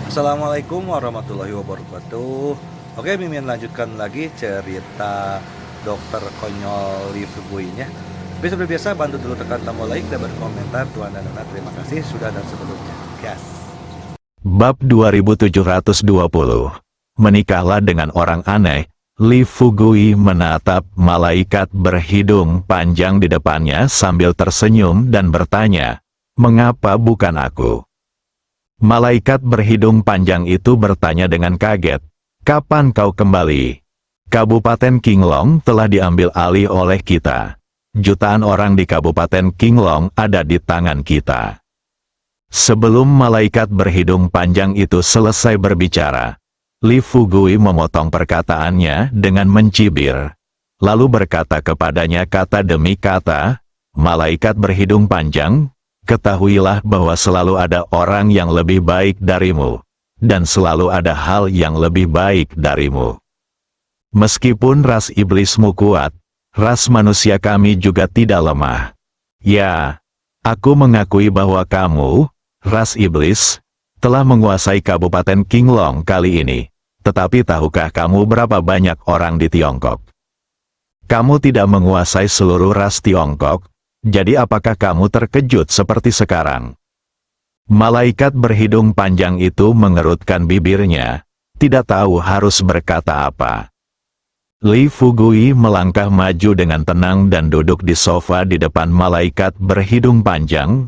Assalamualaikum warahmatullahi wabarakatuh. Oke, Mimin lanjutkan lagi cerita dokter konyol Lee Fugui-nya. Tapi seperti biasa, bantu dulu tekan tombol like dan berkomentar. Tuan dan Nona, terima kasih sudah dan sebelumnya. Gas. Bab 2720. Menikahlah dengan orang aneh. Lee Fugui menatap malaikat berhidung panjang di depannya sambil tersenyum dan bertanya, "Mengapa bukan aku?" Malaikat berhidung panjang itu bertanya dengan kaget, "Kapan kau kembali? Kabupaten Qinglong telah diambil alih oleh kita. Jutaan orang di Kabupaten Qinglong ada di tangan kita." Sebelum malaikat berhidung panjang itu selesai berbicara, Lee Fugui memotong perkataannya dengan mencibir, lalu berkata kepadanya kata demi kata, "Malaikat berhidung panjang, ketahuilah bahwa selalu ada orang yang lebih baik darimu, dan selalu ada hal yang lebih baik darimu. Meskipun ras iblismu kuat, ras manusia kami juga tidak lemah. Ya, aku mengakui bahwa kamu, ras iblis, telah menguasai Kabupaten Qinglong kali ini. Tetapi tahukah kamu berapa banyak orang di Tiongkok? Kamu tidak menguasai seluruh ras Tiongkok, jadi apakah kamu terkejut seperti sekarang?" Malaikat berhidung panjang itu mengerutkan bibirnya, tidak tahu harus berkata apa. Lee Fugui melangkah maju dengan tenang dan duduk di sofa di depan malaikat berhidung panjang,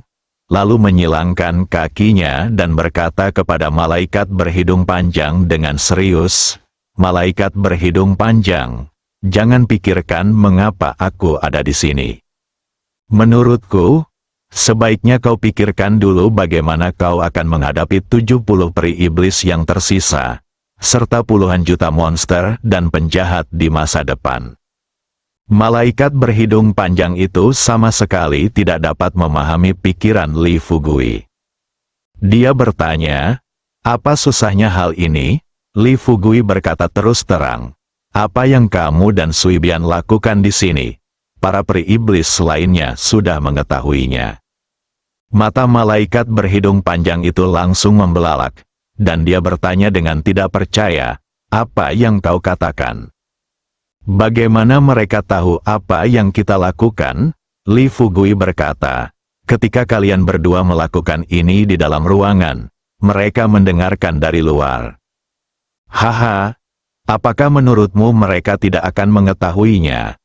lalu menyilangkan kakinya dan berkata kepada malaikat berhidung panjang dengan serius, "Malaikat berhidung panjang, jangan pikirkan mengapa aku ada di sini. Menurutku, sebaiknya kau pikirkan dulu bagaimana kau akan menghadapi 70 peri iblis yang tersisa, serta puluhan juta monster dan penjahat di masa depan." Malaikat berhidung panjang itu sama sekali tidak dapat memahami pikiran Lee Fugui. Dia bertanya, "Apa susahnya hal ini?" Lee Fugui berkata terus terang, "Apa yang kamu dan Sui Bian lakukan di sini? Para peri iblis lainnya sudah mengetahuinya." Mata malaikat berhidung panjang itu langsung membelalak, dan dia bertanya dengan tidak percaya, "Apa yang kau katakan? Bagaimana mereka tahu apa yang kita lakukan?" Lee Fugui berkata, "Ketika kalian berdua melakukan ini di dalam ruangan, mereka mendengarkan dari luar." "Haha, apakah menurutmu mereka tidak akan mengetahuinya?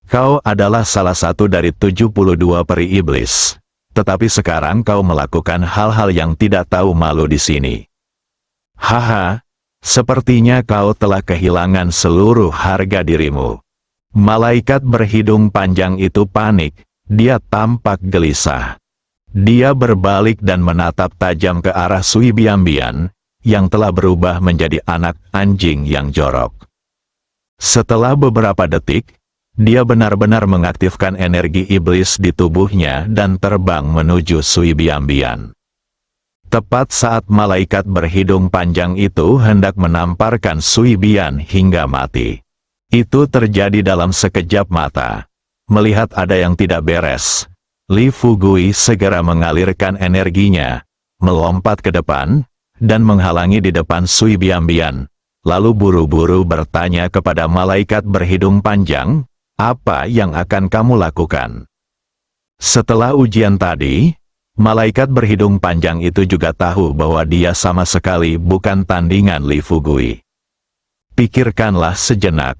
Kau adalah salah satu dari 72 peri iblis. Tetapi sekarang kau melakukan hal-hal yang tidak tahu malu di sini. Haha, sepertinya kau telah kehilangan seluruh harga dirimu." Malaikat berhidung panjang itu panik, dia tampak gelisah. Dia berbalik dan menatap tajam ke arah Sui Bian-bian, yang telah berubah menjadi anak anjing yang jorok. Setelah beberapa detik, dia benar-benar mengaktifkan energi iblis di tubuhnya dan terbang menuju Sui Bian-bian. Tepat saat malaikat berhidung panjang itu hendak menamparkan Sui Bian hingga mati. Itu terjadi dalam sekejap mata. Melihat ada yang tidak beres, Lee Fugui segera mengalirkan energinya, melompat ke depan, dan menghalangi di depan Sui Bian-bian, lalu buru-buru bertanya kepada malaikat berhidung panjang, "Apa yang akan kamu lakukan?" Setelah ujian tadi, malaikat berhidung panjang itu juga tahu bahwa dia sama sekali bukan tandingan Lee Fugui. Pikirkanlah sejenak.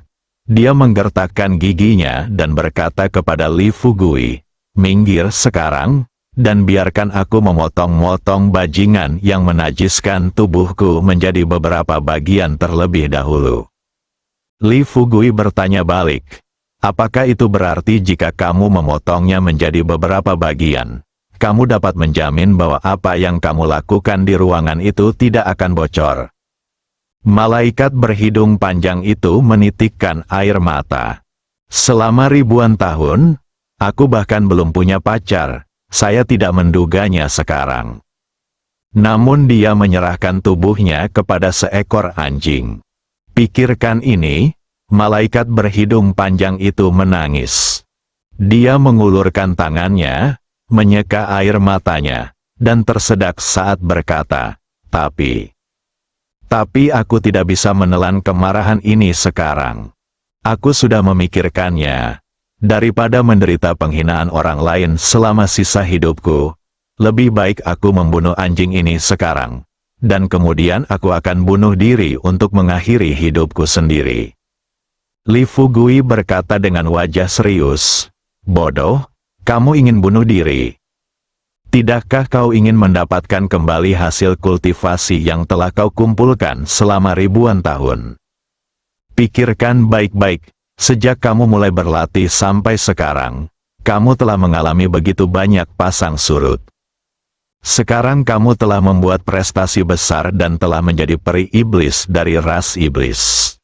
Dia menggertakkan giginya dan berkata kepada Lee Fugui, "Minggir sekarang, dan biarkan aku memotong-motong bajingan yang menajiskan tubuhku menjadi beberapa bagian terlebih dahulu." Lee Fugui bertanya balik, "Apakah itu berarti jika kamu memotongnya menjadi beberapa bagian, kamu dapat menjamin bahwa apa yang kamu lakukan di ruangan itu tidak akan bocor?" Malaikat berhidung panjang itu menitikkan air mata. "Selama ribuan tahun, aku bahkan belum punya pacar, saya tidak menduganya sekarang." Namun dia menyerahkan tubuhnya kepada seekor anjing. Pikirkan ini, malaikat berhidung panjang itu menangis. Dia mengulurkan tangannya, menyeka air matanya, dan tersedak saat berkata, "Tapi Tapi aku tidak bisa menelan kemarahan ini sekarang. Aku sudah memikirkannya. Daripada menderita penghinaan orang lain selama sisa hidupku, lebih baik aku membunuh anjing ini sekarang. Dan kemudian aku akan bunuh diri untuk mengakhiri hidupku sendiri. Li Fugui berkata dengan wajah serius, "Bodoh, kamu ingin bunuh diri. Tidakkah kau ingin mendapatkan kembali hasil kultivasi yang telah kau kumpulkan selama ribuan tahun? Pikirkan baik-baik, sejak kamu mulai berlatih sampai sekarang, kamu telah mengalami begitu banyak pasang surut. Sekarang kamu telah membuat prestasi besar dan telah menjadi peri iblis dari ras iblis.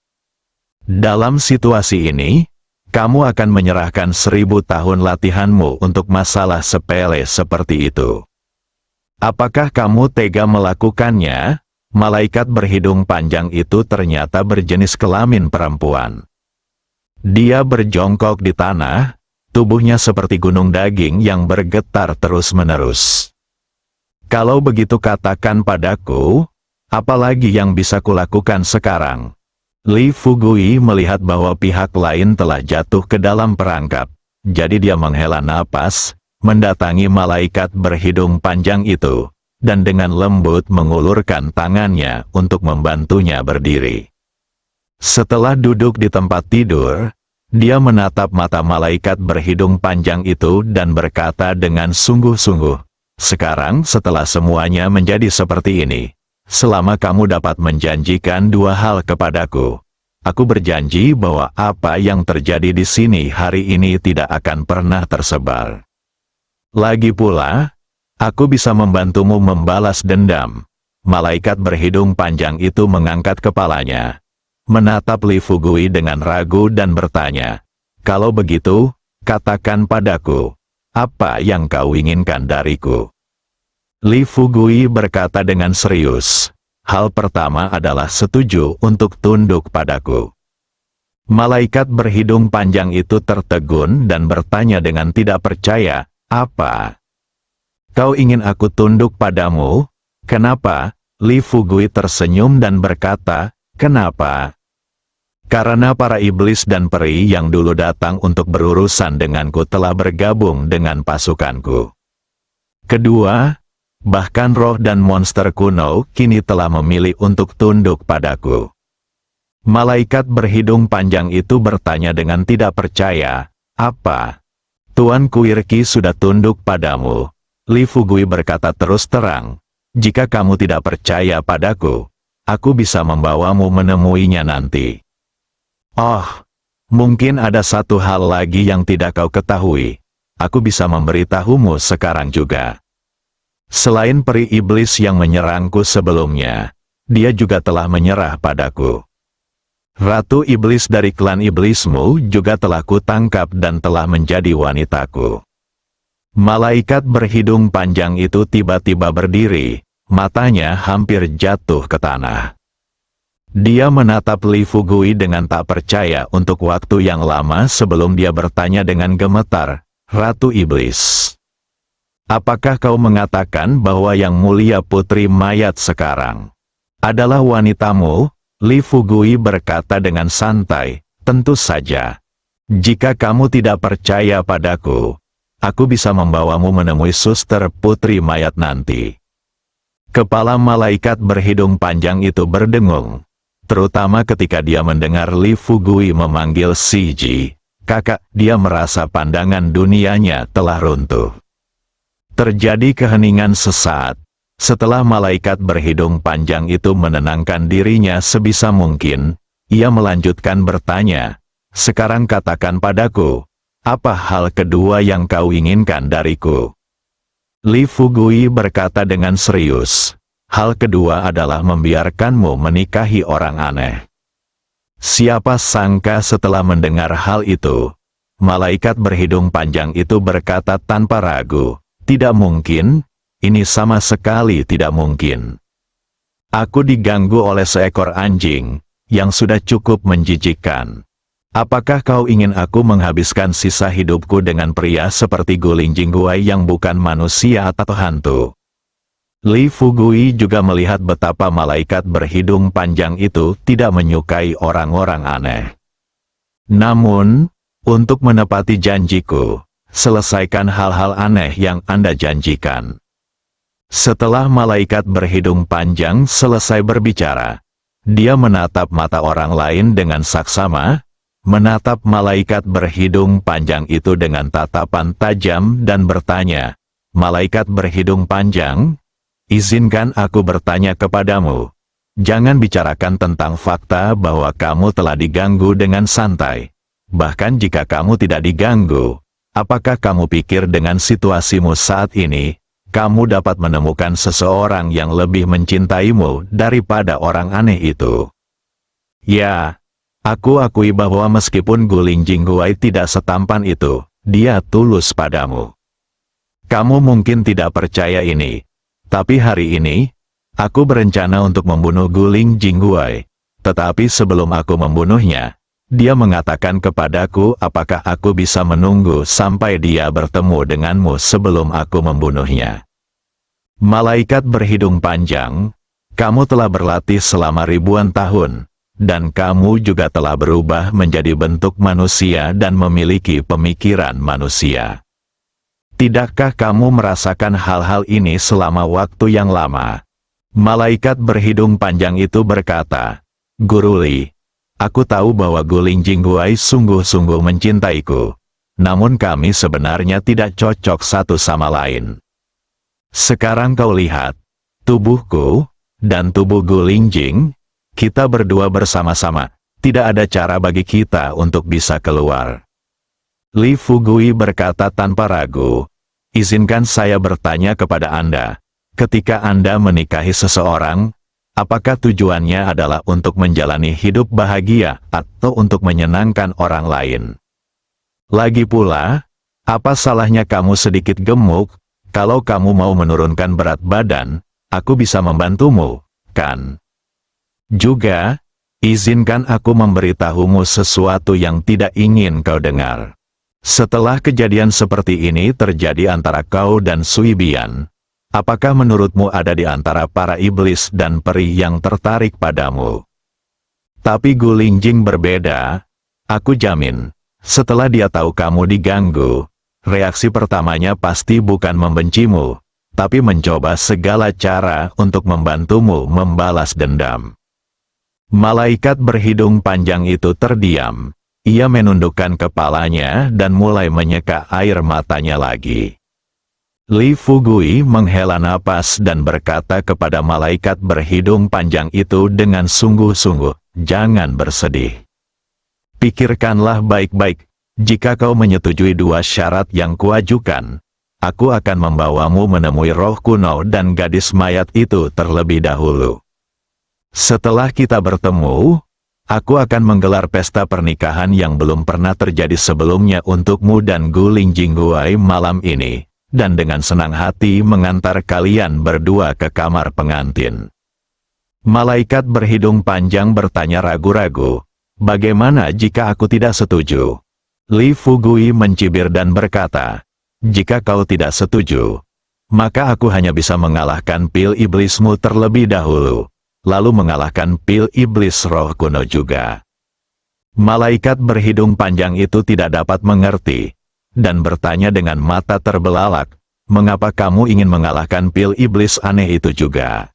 Dalam situasi ini, kamu akan menyerahkan 1000 tahun latihanmu untuk masalah sepele seperti itu. Apakah kamu tega melakukannya?" Malaikat berhidung panjang itu ternyata berjenis kelamin perempuan. Dia berjongkok di tanah, tubuhnya seperti gunung daging yang bergetar terus-menerus. "Kalau begitu katakan padaku, apalagi yang bisa kulakukan sekarang?" Li Fugui melihat bahwa pihak lain telah jatuh ke dalam perangkap, jadi dia menghela napas, mendatangi malaikat berhidung panjang itu, dan dengan lembut mengulurkan tangannya untuk membantunya berdiri. Setelah duduk di tempat tidur, dia menatap mata malaikat berhidung panjang itu dan berkata dengan sungguh-sungguh, "Sekarang setelah semuanya menjadi seperti ini, selama kamu dapat menjanjikan 2 hal kepadaku, aku berjanji bahwa apa yang terjadi di sini hari ini tidak akan pernah tersebar. Lagi pula, aku bisa membantumu membalas dendam." Malaikat berhidung panjang itu mengangkat kepalanya, menatap Li Fugui dengan ragu dan bertanya, "Kalau begitu, katakan padaku, apa yang kau inginkan dariku?" Li Fugui berkata dengan serius, "Hal pertama adalah setuju untuk tunduk padaku." Malaikat berhidung panjang itu tertegun dan bertanya dengan tidak percaya, "Apa? Kau ingin aku tunduk padamu? Kenapa?" Li Fugui tersenyum dan berkata, "Kenapa? Karena para iblis dan peri yang dulu datang untuk berurusan denganku telah bergabung dengan pasukanku. Kedua, bahkan roh dan monster kuno kini telah memilih untuk tunduk padaku." Malaikat berhidung panjang itu bertanya dengan tidak percaya, "Apa? Tuan Kuirki sudah tunduk padamu?" Li Fugui berkata terus terang, "Jika kamu tidak percaya padaku, aku bisa membawamu menemuinya nanti." "Oh, mungkin ada satu hal lagi yang tidak kau ketahui. Aku bisa memberitahumu sekarang juga. Selain peri iblis yang menyerangku sebelumnya, dia juga telah menyerah padaku. Ratu iblis dari klan iblismu juga telah kutangkap dan telah menjadi wanitaku." Malaikat berhidung panjang itu tiba-tiba berdiri, matanya hampir jatuh ke tanah. Dia menatap Li Fugui dengan tak percaya untuk waktu yang lama sebelum dia bertanya dengan gemetar, "Ratu Iblis, apakah kau mengatakan bahwa yang mulia putri mayat sekarang adalah wanitamu?" Li Fugui berkata dengan santai, "Tentu saja. Jika kamu tidak percaya padaku, aku bisa membawamu menemui suster putri mayat nanti." Kepala malaikat berhidung panjang itu berdengung, terutama ketika dia mendengar Li Fugui memanggil Siji, "Kakak." Dia merasa pandangan dunianya telah runtuh. Terjadi keheningan sesaat. Setelah malaikat berhidung panjang itu menenangkan dirinya sebisa mungkin, ia melanjutkan bertanya, "Sekarang katakan padaku, apa hal kedua yang kau inginkan dariku?" Li Fugui berkata dengan serius, "Hal kedua adalah membiarkanmu menikahi orang aneh." Siapa sangka setelah mendengar hal itu, malaikat berhidung panjang itu berkata tanpa ragu, "Tidak mungkin. Ini sama sekali tidak mungkin. Aku diganggu oleh seekor anjing, yang sudah cukup menjijikkan. Apakah kau ingin aku menghabiskan sisa hidupku dengan pria seperti Guling Jingguai yang bukan manusia atau hantu?" Li Fugui juga melihat betapa malaikat berhidung panjang itu tidak menyukai orang-orang aneh. Namun, untuk menepati janjiku, selesaikan hal-hal aneh yang Anda janjikan. Setelah malaikat berhidung panjang selesai berbicara, dia menatap mata orang lain dengan saksama, menatap malaikat berhidung panjang itu dengan tatapan tajam dan bertanya, "Malaikat berhidung panjang, izinkan aku bertanya kepadamu. Jangan bicarakan tentang fakta bahwa kamu telah diganggu dengan santai. Bahkan jika kamu tidak diganggu, apakah kamu pikir dengan situasimu saat ini, kamu dapat menemukan seseorang yang lebih mencintaimu daripada orang aneh itu?" Ya, aku akui bahwa meskipun Guling Jingguai tidak setampan itu, dia tulus padamu. Kamu mungkin tidak percaya ini, tapi hari ini, aku berencana untuk membunuh Guling Jingguai. Tetapi sebelum aku membunuhnya, dia mengatakan kepadaku apakah aku bisa menunggu sampai dia bertemu denganmu sebelum aku membunuhnya. Malaikat berhidung panjang, kamu telah berlatih selama ribuan tahun, dan kamu juga telah berubah menjadi bentuk manusia dan memiliki pemikiran manusia. Tidakkah kamu merasakan hal-hal ini selama waktu yang lama? Malaikat berhidung panjang itu berkata, "Guru Li, aku tahu bahwa Guling Jingguai sungguh-sungguh mencintaiku, namun kami sebenarnya tidak cocok satu sama lain. Sekarang kau lihat, tubuhku, dan tubuh Guling Jing, kita berdua bersama-sama, tidak ada cara bagi kita untuk bisa keluar." Li Fugui berkata tanpa ragu, "Izinkan saya bertanya kepada Anda, ketika Anda menikahi seseorang, apakah tujuannya adalah untuk menjalani hidup bahagia atau untuk menyenangkan orang lain? Lagi pula, apa salahnya kamu sedikit gemuk? Kalau kamu mau menurunkan berat badan, aku bisa membantumu, kan? Juga, izinkan aku memberitahumu sesuatu yang tidak ingin kau dengar. Setelah kejadian seperti ini terjadi antara kau dan Sui Bian, apakah menurutmu ada di antara para iblis dan peri yang tertarik padamu? Tapi Guling Jing berbeda, aku jamin, setelah dia tahu kamu diganggu, reaksi pertamanya pasti bukan membencimu, tapi mencoba segala cara untuk membantumu membalas dendam." Malaikat berhidung panjang itu terdiam. Ia menundukkan kepalanya dan mulai menyeka air matanya lagi. Li Fugui menghela napas dan berkata kepada malaikat berhidung panjang itu dengan sungguh-sungguh, "Jangan bersedih. Pikirkanlah baik-baik, jika kau menyetujui dua syarat yang kuajukan, aku akan membawamu menemui roh kuno dan gadis mayat itu terlebih dahulu. Setelah kita bertemu, aku akan menggelar pesta pernikahan yang belum pernah terjadi sebelumnya untukmu dan Guling Jingguai malam ini, dan dengan senang hati mengantar kalian berdua ke kamar pengantin." Malaikat berhidung panjang bertanya ragu-ragu, "Bagaimana jika aku tidak setuju?" Li Fugui mencibir dan berkata, "Jika kau tidak setuju, maka aku hanya bisa mengalahkan pil iblismu terlebih dahulu, lalu mengalahkan pil iblis roh kuno juga." Malaikat berhidung panjang itu tidak dapat mengerti, dan bertanya dengan mata terbelalak, "Mengapa kamu ingin mengalahkan pil iblis aneh itu juga?"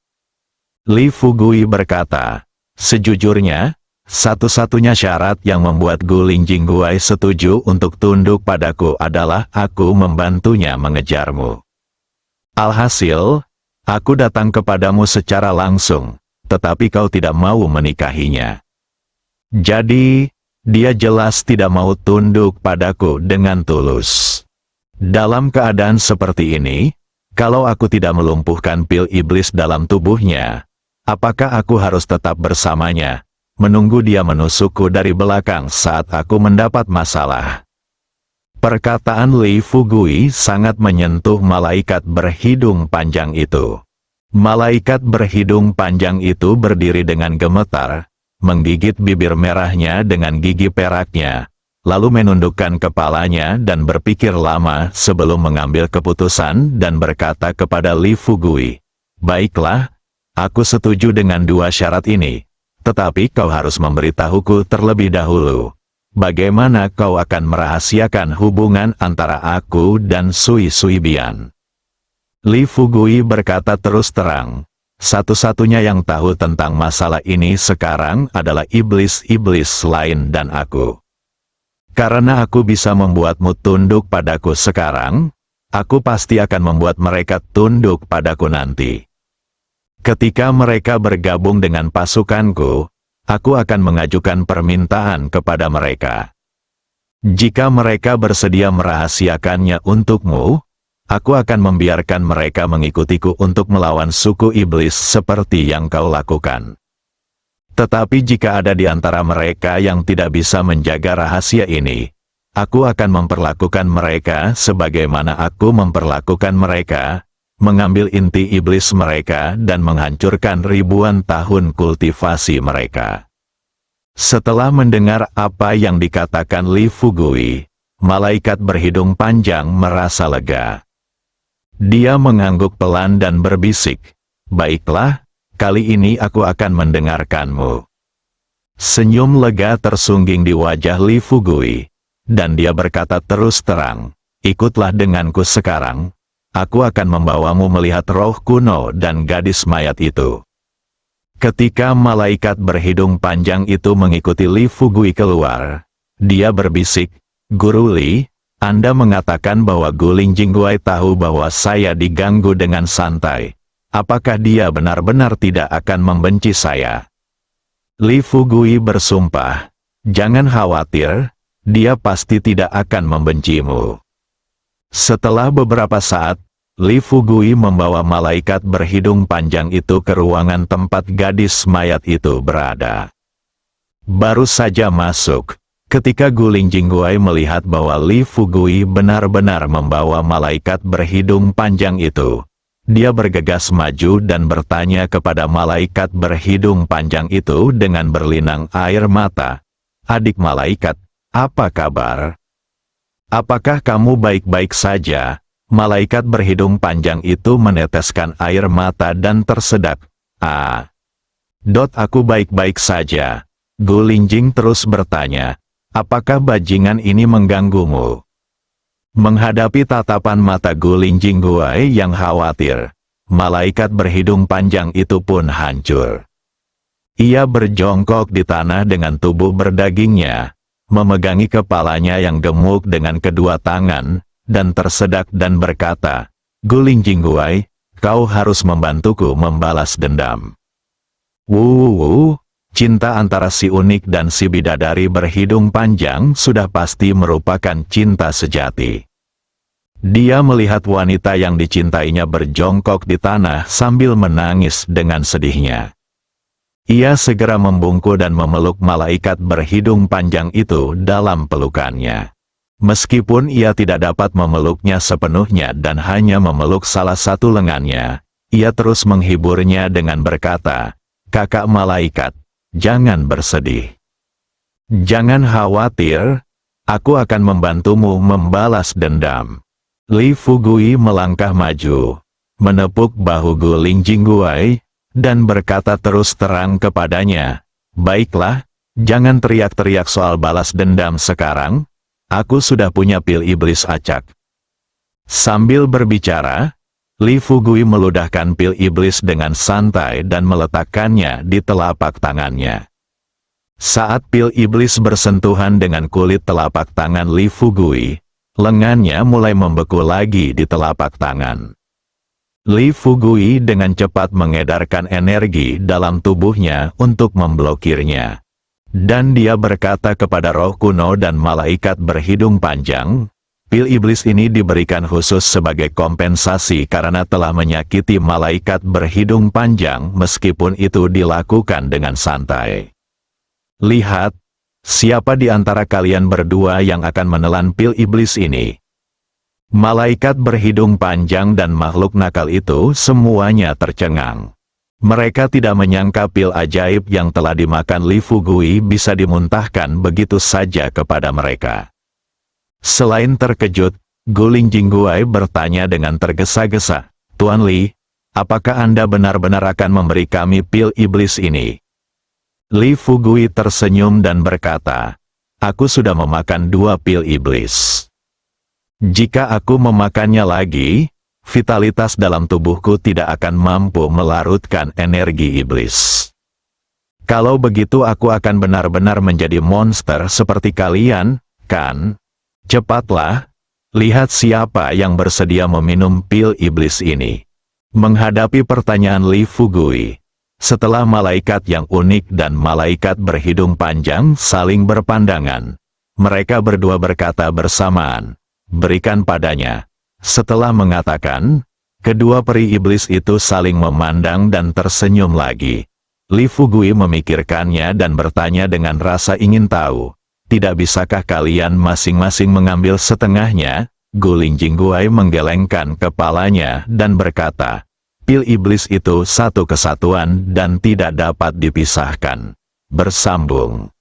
Li Fugui berkata, "Sejujurnya, satu-satunya syarat yang membuat Guling Jingguai setuju untuk tunduk padaku adalah aku membantunya mengejarmu. Alhasil, aku datang kepadamu secara langsung, tetapi kau tidak mau menikahinya. Jadi, dia jelas tidak mau tunduk padaku dengan tulus. Dalam keadaan seperti ini, kalau aku tidak melumpuhkan pil iblis dalam tubuhnya, apakah aku harus tetap bersamanya, menunggu dia menusukku dari belakang saat aku mendapat masalah?" Perkataan Li Fugui sangat menyentuh malaikat berhidung panjang itu. Malaikat berhidung panjang itu berdiri dengan gemetar, menggigit bibir merahnya dengan gigi peraknya, lalu menundukkan kepalanya dan berpikir lama sebelum mengambil keputusan dan berkata kepada Li Fugui, Baiklah, aku setuju dengan dua syarat ini. Tetapi kau harus memberitahuku terlebih dahulu. Bagaimana kau akan merahasiakan hubungan antara aku dan Sui Sui Bian? Li Fugui berkata terus terang. Satu-satunya yang tahu tentang masalah ini sekarang adalah iblis-iblis lain dan aku. Karena aku bisa membuatmu tunduk padaku sekarang, aku pasti akan membuat mereka tunduk padaku nanti. Ketika mereka bergabung dengan pasukanku, aku akan mengajukan permintaan kepada mereka. Jika mereka bersedia merahasiakannya untukmu, aku akan membiarkan mereka mengikutiku untuk melawan suku iblis seperti yang kau lakukan. Tetapi jika ada di antara mereka yang tidak bisa menjaga rahasia ini, aku akan memperlakukan mereka sebagaimana aku memperlakukan mereka, mengambil inti iblis mereka dan menghancurkan ribuan tahun kultivasi mereka. Setelah mendengar apa yang dikatakan Li Fugui, malaikat berhidung panjang merasa lega. Dia mengangguk pelan dan berbisik, "Baiklah, kali ini aku akan mendengarkanmu." Senyum lega tersungging di wajah Li Fugui, dan dia berkata terus terang, "Ikutlah denganku sekarang, aku akan membawamu melihat roh kuno dan gadis mayat itu." Ketika malaikat berhidung panjang itu mengikuti Li Fugui keluar, dia berbisik, "Guru Li, Anda mengatakan bahwa Guling Jingguai tahu bahwa saya diganggu dengan santai. Apakah dia benar-benar tidak akan membenci saya?" Li Fugui bersumpah, "Jangan khawatir, dia pasti tidak akan membencimu." Setelah beberapa saat, Li Fugui membawa malaikat berhidung panjang itu ke ruangan tempat gadis mayat itu berada. Baru saja masuk, ketika Guling Jingguai melihat bahwa Li Fugui benar-benar membawa malaikat berhidung panjang itu, dia bergegas maju dan bertanya kepada malaikat berhidung panjang itu dengan berlinang air mata, "Adik malaikat, apa kabar? Apakah kamu baik-baik saja?" Malaikat berhidung panjang itu meneteskan air mata dan tersedak. Aku baik-baik saja." Guling Jing terus bertanya, "Apakah bajingan ini mengganggumu?" Menghadapi tatapan mata Guling Jingguai yang khawatir, malaikat berhidung panjang itu pun hancur. Ia berjongkok di tanah dengan tubuh berdagingnya, memegangi kepalanya yang gemuk dengan kedua tangan, dan tersedak dan berkata, "Guling Jingguai, kau harus membantuku membalas dendam." Cinta antara si unik dan si bidadari berhidung panjang sudah pasti merupakan cinta sejati. Dia melihat wanita yang dicintainya berjongkok di tanah sambil menangis dengan sedihnya. Ia segera membungkuk dan memeluk malaikat berhidung panjang itu dalam pelukannya. Meskipun ia tidak dapat memeluknya sepenuhnya dan hanya memeluk salah satu lengannya, ia terus menghiburnya dengan berkata, "Kakak malaikat, jangan bersedih. Jangan khawatir, aku akan membantumu membalas dendam." Li Fugui melangkah maju, menepuk bahu Guling Jingguai, dan berkata terus terang kepadanya, "Baiklah, jangan teriak-teriak soal balas dendam sekarang. Aku sudah punya pil iblis acak." Sambil berbicara, Li Fugui meludahkan pil iblis dengan santai dan meletakkannya di telapak tangannya. Saat pil iblis bersentuhan dengan kulit telapak tangan Li Fugui, lengannya mulai membeku lagi di telapak tangan. Li Fugui dengan cepat mengedarkan energi dalam tubuhnya untuk memblokirnya. Dan dia berkata kepada roh kuno dan malaikat berhidung panjang, "Pil iblis ini diberikan khusus sebagai kompensasi karena telah menyakiti malaikat berhidung panjang meskipun itu dilakukan dengan santai. Lihat, siapa di antara kalian berdua yang akan menelan pil iblis ini?" Malaikat berhidung panjang dan makhluk nakal itu semuanya tercengang. Mereka tidak menyangka pil ajaib yang telah dimakan Li Fugui bisa dimuntahkan begitu saja kepada mereka. Selain terkejut, Guling Jingguai bertanya dengan tergesa-gesa, "Tuan Li, apakah Anda benar-benar akan memberi kami pil iblis ini? Li Fugui tersenyum dan berkata, aku sudah memakan 2 pil iblis. Jika aku memakannya lagi, vitalitas dalam tubuhku tidak akan mampu melarutkan energi iblis. Kalau begitu aku akan benar-benar menjadi monster seperti kalian, kan? Cepatlah, lihat siapa yang bersedia meminum pil iblis ini. Menghadapi pertanyaan Li Fugui, setelah malaikat yang unik dan malaikat berhidung panjang saling berpandangan, mereka berdua berkata bersamaan, berikan padanya. Setelah mengatakan, kedua peri iblis itu saling memandang dan tersenyum lagi. Li Fugui memikirkannya dan bertanya dengan rasa ingin tahu, tidak bisakah kalian masing-masing mengambil setengahnya? Guling Jingguai menggelengkan kepalanya dan berkata, pil iblis itu satu kesatuan dan tidak dapat dipisahkan. Bersambung.